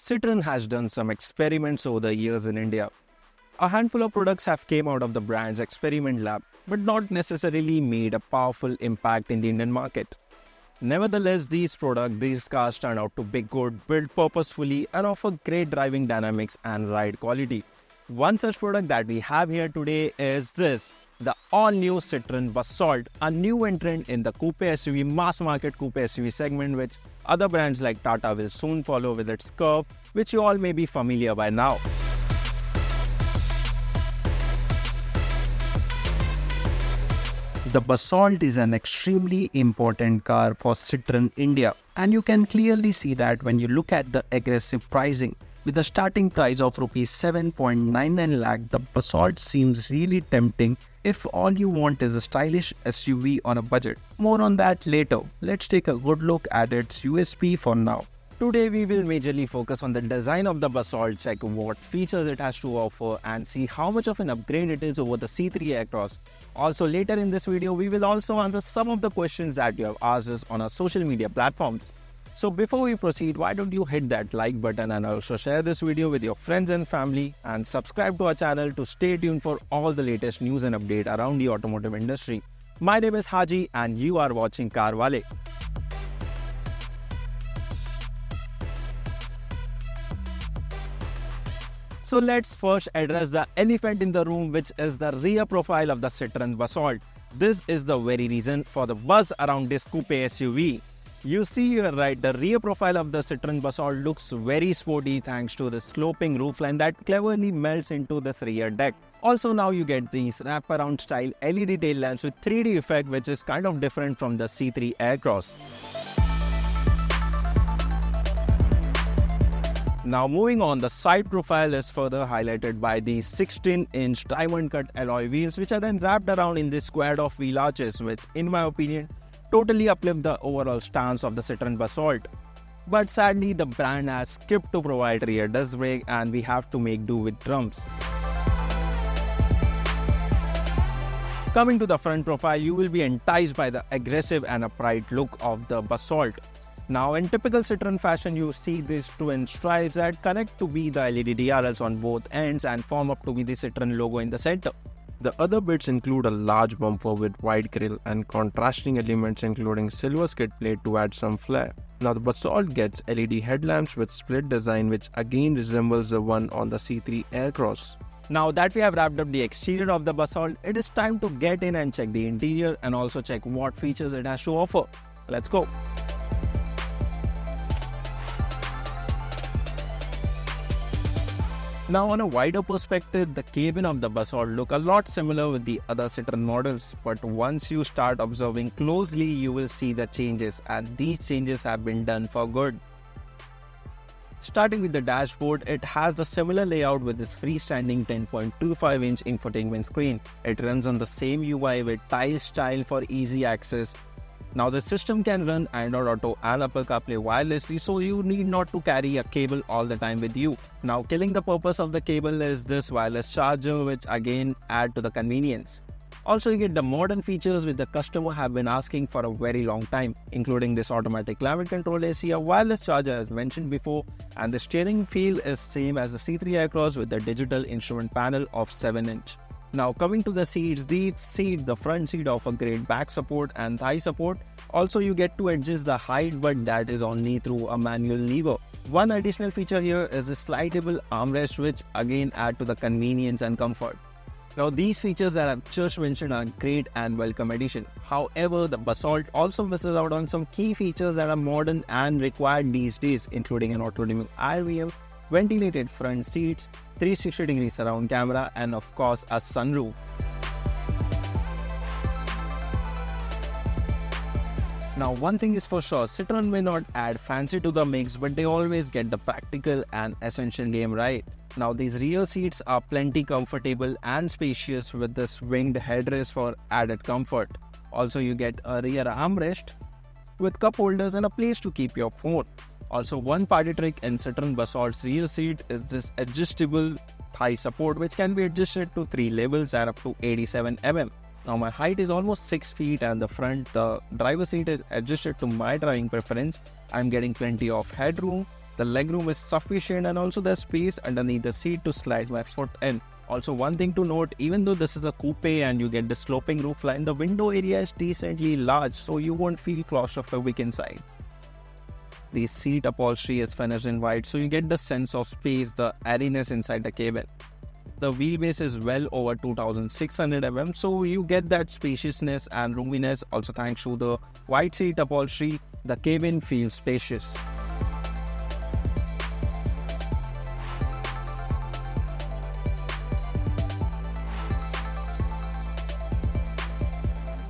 Citroen has done some experiments over the years in India. A handful of products have came out of the brand's experiment lab, but not necessarily made a powerful impact in the Indian market. Nevertheless, these cars turn out to be good, built purposefully, and offer great driving dynamics and ride quality. One such product that we have here today is the all-new Citroen Basalt, a new entrant in the coupe SUV, mass market coupe SUV segment, which other brands like Tata will soon follow with its Curvv, which you all may be familiar by now. The Basalt is an extremely important car for Citroen India, and you can clearly see that when you look at the aggressive pricing. With a starting price of Rs 7.99 lakh, the Basalt seems really tempting if all you want is a stylish SUV on a budget. More on that later. Let's take a good look at its USP for now. Today we will majorly focus on the design of the Basalt, check what features it has to offer and see how much of an upgrade it is over the C3 Aircross. Also later in this video we will also answer some of the questions that you have asked us on our social media platforms. So before we proceed, why don't you hit that like button and also share this video with your friends and family and subscribe to our channel to stay tuned for all the latest news and update around the automotive industry. My name is Haji and you are watching Car Wale. So let's first address the elephant in the room, which is the rear profile of the Citroen Basalt. This is the very reason for the buzz around this coupe SUV. You see here, right, the rear profile of the Citroen Basalt looks very sporty thanks to the sloping roofline that cleverly melts into this rear deck. Also now you get these wraparound style LED tail lamps with 3D effect, which is kind of different from the C3 Aircross. Now moving on, the side profile is further highlighted by these 16-inch diamond cut alloy wheels, which are then wrapped around in this squared off wheel arches, which in my opinion totally uplift the overall stance of the Citroen Basalt. But sadly, the brand has skipped to provide rear disc brake and we have to make do with drums. Coming to the front profile, you will be enticed by the aggressive and upright look of the Basalt. Now in typical Citroen fashion, you see these twin stripes that connect to be the LED DRLs on both ends and form up to be the Citroen logo in the center. The other bits include a large bumper with wide grille and contrasting elements including silver skid plate to add some flair. Now the Basalt gets LED headlamps with split design, which again resembles the one on the C3 Aircross. Now that we have wrapped up the exterior of the Basalt, it is time to get in and check the interior and also check what features it has to offer. Let's go. Now on a wider perspective, the cabin of the Basalt look a lot similar with the other Citroen models, but once you start observing closely, you will see the changes, and these changes have been done for good. Starting with the dashboard, it has the similar layout with this freestanding 10.25-inch infotainment screen. It runs on the same UI with tile style for easy access. Now the system can run Android Auto and Apple CarPlay wirelessly, so you need not to carry a cable all the time with you. Now killing the purpose of the cable is this wireless charger, which again add to the convenience. Also you get the modern features which the customer have been asking for a very long time, including this automatic climate control AC, a wireless charger as mentioned before, and the steering feel is same as the C3 Aircross with the digital instrument panel of 7-inch. Now coming to the seats, the front seat offer great back support and thigh support. Also you get to adjust the height, but that is only through a manual lever. One additional feature here is a slidable armrest, which again add to the convenience and comfort. Now these features that I've just mentioned are great and welcome addition. However, the Basalt also misses out on some key features that are modern and required these days, including an auto-dimming IRVM, ventilated front seats, 360-degree surround camera, and of course a sunroof. Now one thing is for sure, Citroen may not add fancy to the mix, but they always get the practical and essential game right. Now these rear seats are plenty comfortable and spacious with this winged headrest for added comfort. Also you get a rear armrest with cup holders and a place to keep your phone. Also one party trick in Citroen Basalt's rear seat is this adjustable thigh support, which can be adjusted to 3 levels and up to 87 mm. Now my height is almost 6 feet and the driver seat is adjusted to my driving preference. I'm getting plenty of headroom. The legroom is sufficient and also there's space underneath the seat to slide my foot in. Also, one thing to note, even though this is a coupe and you get the sloping roofline, the window area is decently large, so you won't feel claustrophobic inside. The seat upholstery is finished in white, so you get the sense of space, the airiness inside the cabin. The wheelbase is well over 2600 mm, so you get that spaciousness and roominess. Also, thanks to the white seat upholstery, the cabin feels spacious.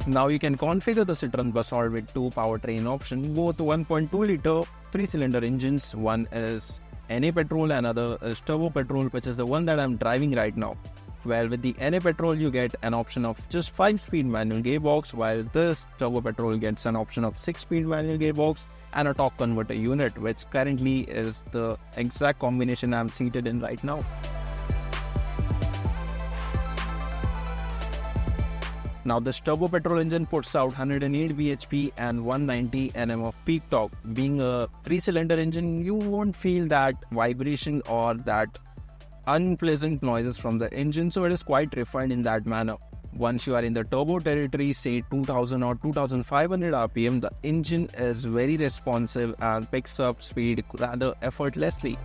Now you can configure the Citroen Basalt with two powertrain options, both 1.2 liter 3-cylinder engines. One is NA petrol and other is turbo petrol, which is the one that I'm driving right now. Well, with the NA petrol you get an option of just 5-speed manual gearbox, while this turbo petrol gets an option of 6-speed manual gearbox and a torque converter unit, which currently is the exact combination I'm seated in right now. Now this turbo petrol engine puts out 108 bhp and 190 Nm of peak torque. Being a 3-cylinder engine, you won't feel that vibration or that unpleasant noises from the engine, so it is quite refined in that manner. Once you are in the turbo territory, say 2000 or 2500 rpm, the engine is very responsive and picks up speed rather effortlessly.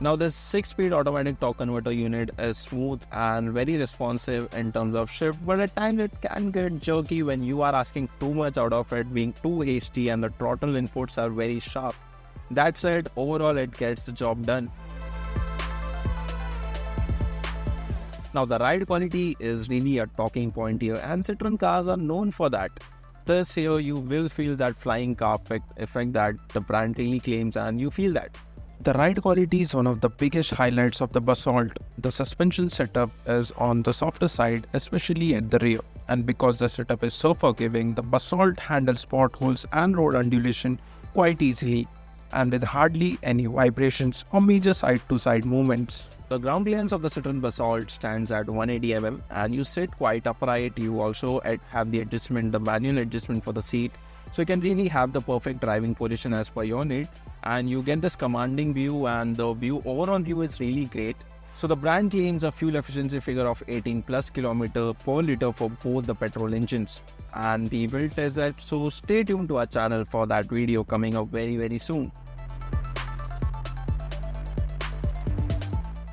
Now this 6-speed automatic torque converter unit is smooth and very responsive in terms of shift, but at times it can get jerky when you are asking too much out of it, being too hasty, and the throttle inputs are very sharp. That said, overall it gets the job done. Now the ride quality is really a talking point here, and Citroen cars are known for that. Thus here you will feel that flying car effect that the brand really claims, and you feel that. The ride quality is one of the biggest highlights of the Basalt. The suspension setup is on the softer side, especially at the rear. And because the setup is so forgiving, the Basalt handles potholes and road undulation quite easily, and with hardly any vibrations or major side-to-side movements. The ground clearance of the Citroen Basalt stands at 180 mm, and you sit quite upright. You also have the manual adjustment for the seat, so you can really have the perfect driving position as per your need. And you get this commanding view, and the overall view is really great. So the brand claims a fuel efficiency figure of 18+ km per liter for both the petrol engines, and we will test that, so stay tuned to our channel for that video coming up very soon.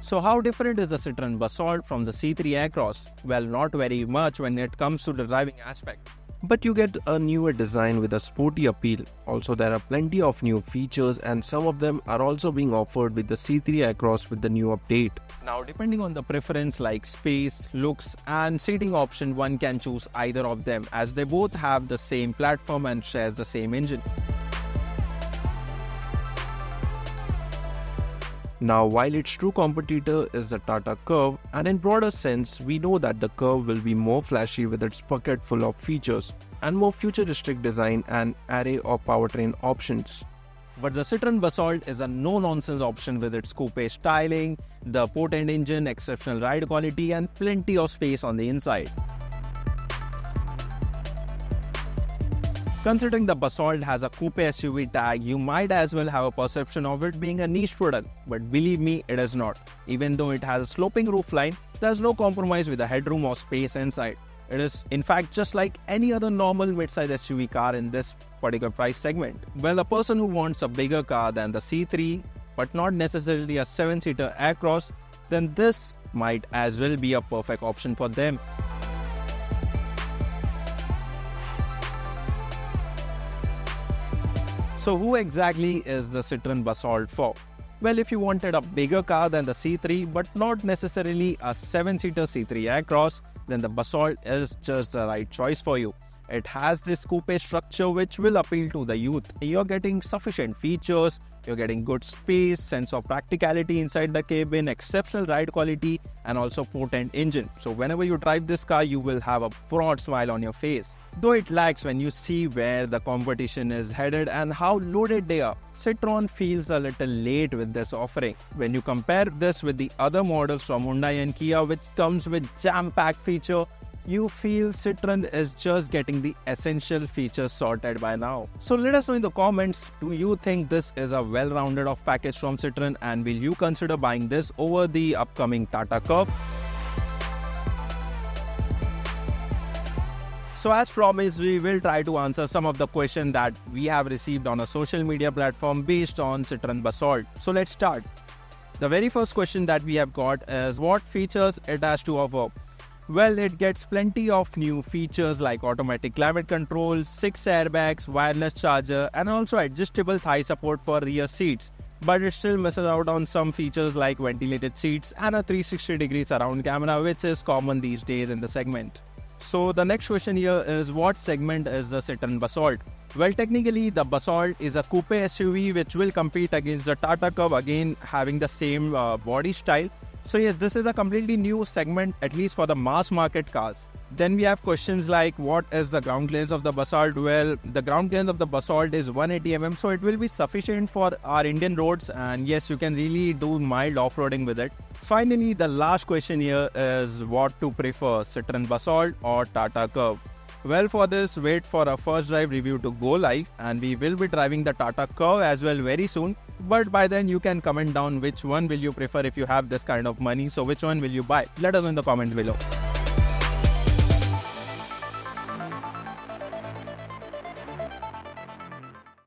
So how different is the Citroen Basalt from the C3 Aircross? Well, not very much when it comes to the driving aspect. But you get a newer design with a sporty appeal. Also, there are plenty of new features, and some of them are also being offered with the C3 Aircross with the new update. Now, depending on the preference like space, looks and seating option, one can choose either of them, as they both have the same platform and shares the same engine. Now, while its true competitor is the Tata Curvv, and in broader sense, we know that the Curvv will be more flashy with its bucket full of features and more futuristic design and array of powertrain options. But the Citroen Basalt is a no-nonsense option with its coupe styling, the potent engine, exceptional ride quality and plenty of space on the inside. Considering the Basalt has a coupe SUV tag, you might as well have a perception of it being a niche product, but believe me, it is not. Even though it has a sloping roofline, there's no compromise with the headroom or space inside. It is in fact just like any other normal mid-size SUV car in this particular price segment. Well, a person who wants a bigger car than the C3, but not necessarily a 7-seater Aircross, then this might as well be a perfect option for them. So who exactly is the Citroen Basalt for? Well, if you wanted a bigger car than the C3 but not necessarily a 7-seater C3 Aircross, then the Basalt is just the right choice for you. It has this coupe structure which will appeal to the youth. You're getting sufficient features, you're getting good space, sense of practicality inside the cabin, exceptional ride quality and also potent engine. So whenever you drive this car, you will have a broad smile on your face. Though it lags when you see where the competition is headed and how loaded they are. Citroen feels a little late with this offering. When you compare this with the other models from Hyundai and Kia, which comes with jam-packed feature, you feel Citroen is just getting the essential features sorted by now? So let us know in the comments, do you think this is a well-rounded off package from Citroen, and will you consider buying this over the upcoming Tata Curvv? So as promised, we will try to answer some of the questions that we have received on a social media platform based on Citroen Basalt. So let's start. The very first question that we have got is what features it has to offer. Well, it gets plenty of new features like automatic climate control, 6 airbags, wireless charger, and also adjustable thigh support for rear seats. But it still misses out on some features like ventilated seats and a 360-degree surround camera, which is common these days in the segment. So the next question here is what segment is the Citroen Basalt? Well, technically the Basalt is a coupe SUV which will compete against the Tata Curvv, again having the same body style. So yes, this is a completely new segment, at least for the mass market cars. Then we have questions like what is the ground clearance of the Basalt? Well, the ground clearance of the Basalt is 180 mm, so it will be sufficient for our Indian roads, and yes, you can really do mild off-roading with it. Finally, the last question here is what to prefer, Citroen Basalt or Tata Curvv? Well, for this, wait for a first drive review to go live, and we will be driving the Tata Curvv as well very soon. But by then, you can comment down which one will you prefer if you have this kind of money. So which one will you buy? Let us know in the comments below.